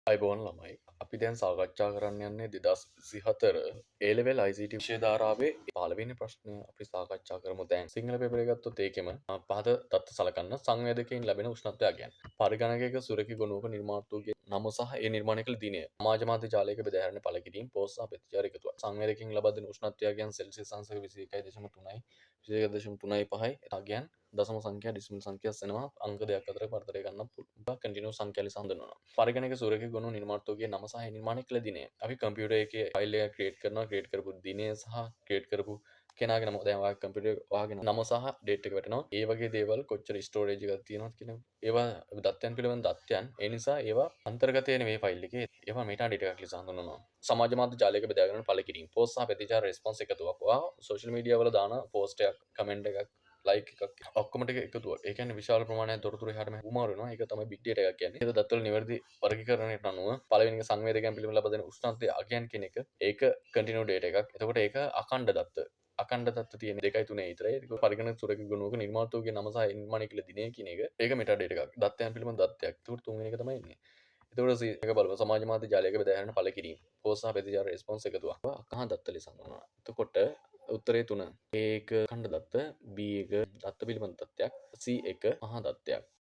අයිබෝන් ළමයි අපි දැන් සාකච්ඡා කරන්න යන්නේ 2024 A-level ICT විෂය ධාරාවේ 15 වෙනි ප්‍රශ්නය අපි සාකච්ඡා කරමු. දැන් සිංහල පේපර් එක ගත්තොත් ඒකෙම පහත தත්ත සලකන්න සංවේදකයෙන් ලැබෙන උෂ්ණත්වය ගැන. පරිගණකයක සුරකි ගොනුවක නිර්මාතෘගේ නම සහ ඒ නිර්මාණය කළ දිනය. සමාජ මාධ්‍ය ජාලයක බෙදාහැරෙන පළ කිරීම පෝස්ට් සහ ප්‍රතිචාර එකතුවක්. සංවේදකයෙන් ලබා දෙන උෂ්ණත්වය ගැන සෙල්සියස් අංශක 21.3යි 21.3යි අගයන් දශම සංඛ්‍යා ඩිසිමල් සංඛ්‍යා සෙනවා අංක දෙකක් අතර පරතරය ගන්න පුළුවන් කන්ටිනියස් සංඛ්‍යා ලෙස හඳුන්වනවා. පරිගණක සූරකයේ ගොනු නිර්මාතෘගේ නම සහ නිර්මාණය කළ දිනය. අපි කම්පියුටර් එකේ ෆයිල් එකක් ක්‍රියේට් කරනවා. ක්‍රියේට් කරපු දිනය සහ ක්‍රියේට් කරපු කෙනාගේ නම දැන් ඔයාගේ කම්පියුටර් ඔයාගේ නම සහ ඩේට් එක වැටෙනවා. ඒ වගේ දේවල් කොච්චර ස්ටෝරේජ් එකක් තියෙනවද කියන ඒවා දත්තයන් පිළිබඳ දත්තයන්. ඒ නිසා ඒවා අන්තර්ගතය නෙවෙයි ෆයිල් එකේ. ඒවා මෙටා ඩේටා එකක් ලෙස හඳුන්වනවා. සමාජ මාධ්‍ය ජාලයක බෙදාගෙන පළ කිරීම. පෝස්ට් සහ ප්‍රතිචාර රෙස්පොන්ස් එකතුවක්. ඔයා සෝෂල් මීඩියා වල දාන පෝස්ට් එකක්, කමෙන්ට් එකක්, ලයික් එකක් ඔක්කොම ටික එකතුවක්. ඒ කියන්නේ විශාල ප්‍රමාණයක් තොරතුරු එහාට මෙහාට උමාරු වෙනවා. ඒක තමයි බිග් ඩේටා එකක් කියන්නේ. ඒක දත්වල නිවැරදි වර්ගීකරණයට අනුව පළවෙනි එක සංවේදකයන් පිළිබඳ ලබා දෙන උෂ්ණත්වයේ අගයන් කියන එක. ඒක කන්ටිනියු ඩේටා එකක්. එතකොට ඒක අඛණ්ඩ දත්ත. අඛණ්ඩ දත්ත තියෙන 2යි 3යි විතරයි. ඒක පරිගණක සුරකි ගුණයක නිර්මාතෘගේ නම සහ නිර්මාණය කළ දිනය කියන එක. ඒක මෙටා ඩේටා එකක්. දත්තයන් පිළිබඳ දත්තයක්. එතකොට තුන්වෙනි එක තමයි එන්නේ. එතකොට එක බලමු සමාජ මාධ්‍ය ජාලයක බෙදාහැරෙන පළ කිරීම. පෝස්ට් සහ ප්‍රතිචාර රෙස්පොන්ස් එකතුවක්. අකහා දත්ත ලෙස හඳුන්වනවා. එතකොට උත්තරේ 3. A1 ඛණ්ඩ දත්ත, B1 දත්ත පිළිබඳ තත්ත්වයක්, C1 මහා දත්තයක්.